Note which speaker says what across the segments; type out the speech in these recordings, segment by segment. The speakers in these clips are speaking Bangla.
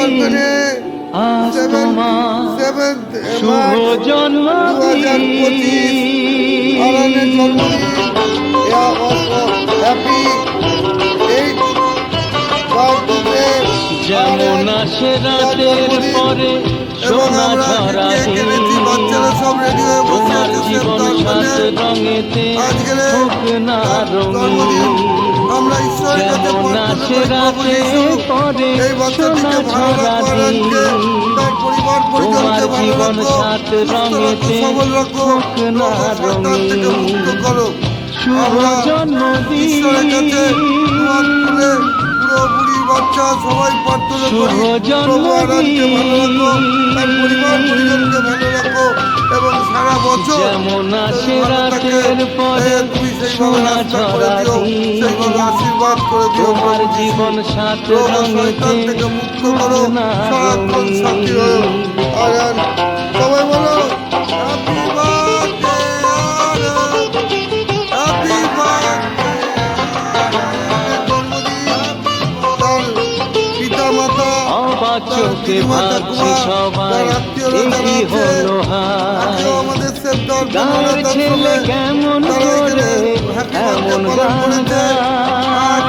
Speaker 1: আজ তোমার শুভ জন্মদিন। যেমন আসে রাতের পরে সোনা ঝরা দিন, তোমার জীবন সাত রঙেতে হোক না রঙিন। যেমন আসে রাতের পরে সোনা ঝরা দিন, তোমার জীবন সাত রঙেতে হোক না রঙিন। শুভ জন্মদিন,
Speaker 2: বাচ্চা সবাই প্রার্থনা
Speaker 1: শুভ জন্মদিন।
Speaker 2: এবং সারা বছর
Speaker 1: যেমন আসে রাতের পরে সোনা ঝরা দিন,
Speaker 2: আশীর্বাদ করে দিও।
Speaker 1: তোমার জীবন সাত রঙেতে
Speaker 2: মুক্ত করো, সারাক্ষণ শান্তি রো। আর সবাই বলো হ্যাপি বার্থডে, হ্যাপি
Speaker 1: অবাক চোখে ভাবছি সবাই এই হলো হায়। গাঁয়ের ছেলে কেমন করে এমন গান গায়।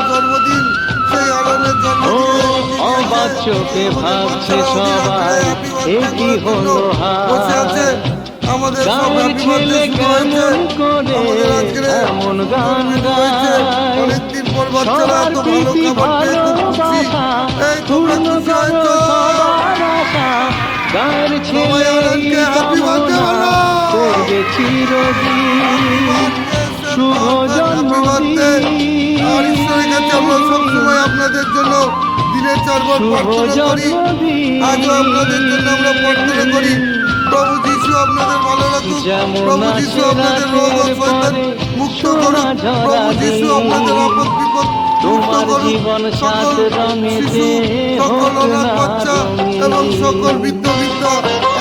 Speaker 2: জন্মদিন সেই আনন্দের জন্মদিন
Speaker 1: অবাক চোখে ভাবছে সবাই এই হলো হায়।
Speaker 2: আমাদের
Speaker 1: গাঁয়ের ছেলে কেমন করে এমন গান গায়।
Speaker 2: অনেকদিন পর বাচ্চারা
Speaker 1: সবার
Speaker 2: এত ভালো
Speaker 1: প্রীতি
Speaker 2: খাবার পেয়ে খুব খুশি।
Speaker 1: ভালোবাসা
Speaker 2: এই তোমরা
Speaker 1: পূর্ণ
Speaker 2: খুশি
Speaker 1: করো
Speaker 2: হয়েছো?
Speaker 1: সবার আশা। গাঁয়ের ছেলে
Speaker 2: হ্যাপি বার্থডে বলো।
Speaker 1: করবে চিরদিন শুভ জন্মদিন।
Speaker 2: আর ঈশ্বরের কাছে আমরা সবসময় আপনাদের জন্য দিনে 4 বার
Speaker 1: শুভ
Speaker 2: প্রার্থনা করি।
Speaker 1: জন্মদিন।
Speaker 2: আজও আপনাদের জন্য আমরা প্রার্থনা করি, প্রভু যিশু আপনাদের ভালো রাখুক, প্রভু যিশু আপনাদের রোগ ও শয়তান মুক্ত করুক, প্রভু যিশু আপনাদের আপদ বিপদ মুক্ত
Speaker 1: তোমার
Speaker 2: করুক।
Speaker 1: জীবন সাত
Speaker 2: সকল
Speaker 1: রঙেতে
Speaker 2: শিশু, সকল
Speaker 1: হোক
Speaker 2: অনাথ
Speaker 1: না
Speaker 2: বাচ্চা
Speaker 1: রঙিন।
Speaker 2: এবং সকল বৃদ্ধ বৃদ্ধা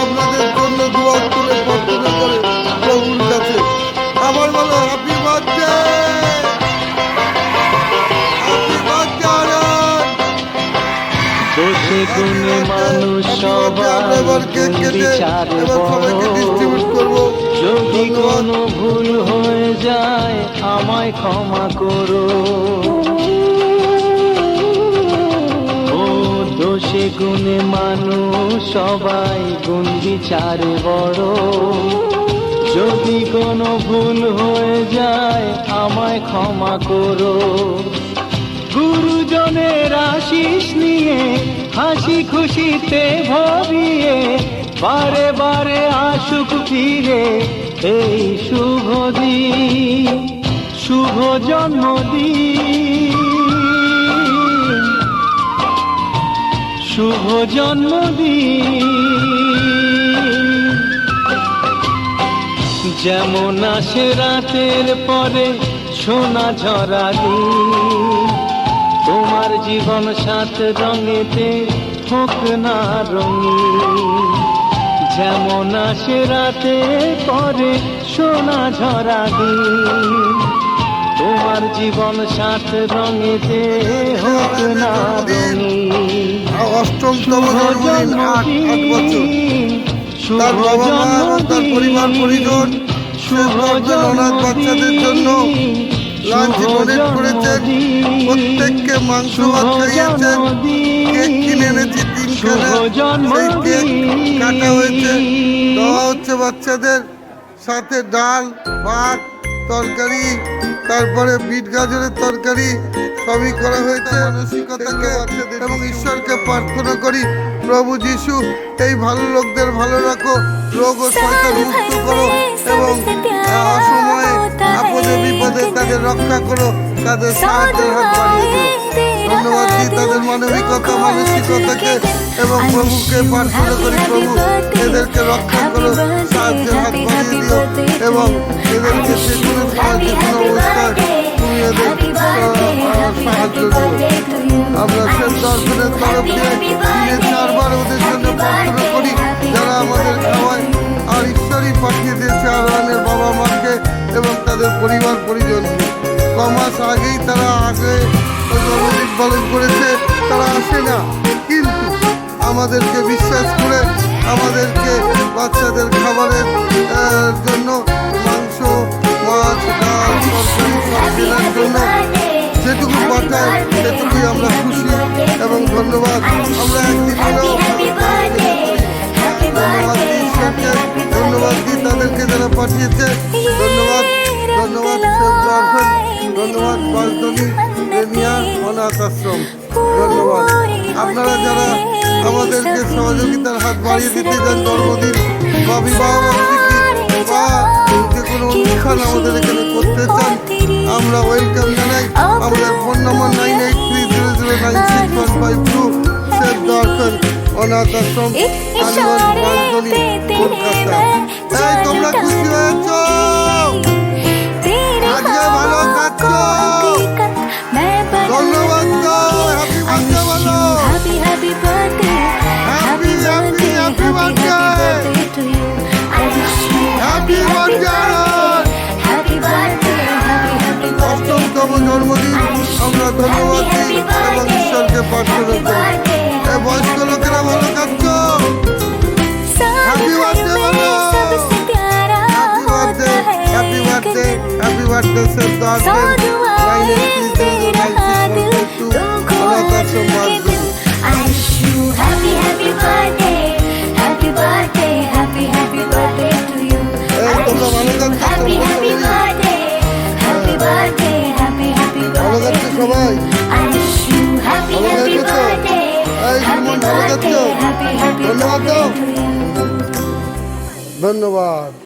Speaker 2: আপনাদের জন্য দোয়া করে প্রার্থনা করে প্রভুর কাছে। আবার বলো হ্যাপি বার্থডে, হ্যাপি বার্থডে।
Speaker 1: দোষে গুণে মানুষ সবাই বিচারে বড়। যদি কোনো ভুল হয়ে যায় আমায় ক্ষমা করো। ও দোষে গুণে মানুষ সবাই গুণ বিচারে বড়। যদি কোনো ভুল হয়ে যায় আমায় ক্ষমা করো। গুরুজনের আশিস নিয়ে হাসি খুশিতে ভরিয়ে বারে বারে আসুক ফিরে এই শুভ দিন, শুভ জন্মদিন, শুভ জন্মদিন। যেমন আসে রাতের পরে সোনা ঝরা দিন, তোমার জীবন সাত রঙেতে হোক না রঙিন। যেমন আসে রাতে পরে সোনা ঝরা দিন, তোমার জীবন সাত রঙেতে হোক না রঙিন।
Speaker 2: অষ্টমতম জন্মদিন, 8 বছর। তার বাবা মা এবং তার পরিবার পরিজন
Speaker 1: শুভ
Speaker 2: অনাথ বাচ্চাদের জন্য লাঞ্চ ডোনেট করেছেন, প্রত্যেককে মাংস ভাত খাইয়েছেন, কেক কিনে এনেছি 3খানা, সেই কেক কাটা হয়েছে, দেওয়া হচ্ছে বাচ্চাদের। সাথে ডাল, ভাত, তরকারি, তারপরে বিট গাজরের তরকারি সবই করা হয়েছে মানসিকতাকে। এবং ঈশ্বরকে প্রার্থনা করি, প্রভু যিশু এই ভালো লোকদের ভালো রাখো, রোগ ও শয়তান মুক্ত করো এবং অসময়ে আপদে বিপদে তাদের রক্ষা করো, তাদের সাহায্যের হাত বাড়িয়ে দিও। ধন্যবাদ দিই তাদের মানবিকতা মানসিকতাকে এবং প্রভুকে প্রার্থনা করি, প্রভু এদেরকে রক্ষা করো, সাহায্যের হাত বাড়িয়ে দিও এবং এদেরকে যে কোনো সাহায্য কোনো অবস্থায় তুমি এদের সাহায্য করো। আমরা শেষ দর্শনের তরফ দিয়ে দিনে 4 বার ওদের জন্য প্রার্থনা করি যারা আমাদের খাওয়ায়। আর ঈশ্বরই পাঠিয়ে দিয়েছে আরোহণের বাবা মাকে এবং তাদের পরিবার পরিজনকে। কমাস আগেই তারা আগে জন্মদিন পালন করেছে, তারা আসে না, কি আমাদেরকে বিশ্বাস করে আমাদেরকে বাচ্চাদের খাবারের জন্য মাংস, মাছ, ডাল, তরকারি সব কেনার জন্য যেটুকু পাঠায় সেটুকুই আমরা খুশি এবং ধন্যবাদ। আমরা একদিন হলেও ধন্যবাদ দিই ঈশ্বরকে, ধন্যবাদ দিই তাদেরকে যারা পাঠিয়েছে। ধন্যবাদ, ধন্যবাদ ধন্যবাদ বাসদনী রেনিয়া অনাথ আশ্রম। ধন্যবাদ আপনারা যারা আমাদেরকে সহযোগিতার হাত বাড়িয়ে দিতে চান, জন্মদিন বা বিবাহ বার্ষিকী বা যে কোনো অনুষ্ঠান আমাদের এখানে করতে চান, আমরা ওয়েলকাম জানাই। আমাদের ফোন নম্বর 9830096152, সেভ দ্য অরফান অনাথ আশ্রম, কালীগঞ্জ, বাসদনী, কলকাতা। এই তোমরা খুশি হয়েছ? আজকে ভালো কাটছ? ধন্যবাদ দাও। হ্যাপি বার্থডে বলো। Happy happy birthday. Happy birthday. অষ্টমতম জন্মদিন আমরা ধন্যবাদ দিই এবং ঈশ্বরকে প্রার্থনা করি। এই বয়স্ক লোকেরা ভালো কাটছ? হ্যাপি বার্থডে বলো। Happy birthday, happy birthday save the অরফান 9830096152, অনাথ আশ্রম বাসদনী। এই তোমরা ভালো কাটছ? ভালো কাটছ সবাই? ভালো কাটছ? এই সুমন ভালো কাটছ? ধন্যবাদ দাও। ধন্যবাদ।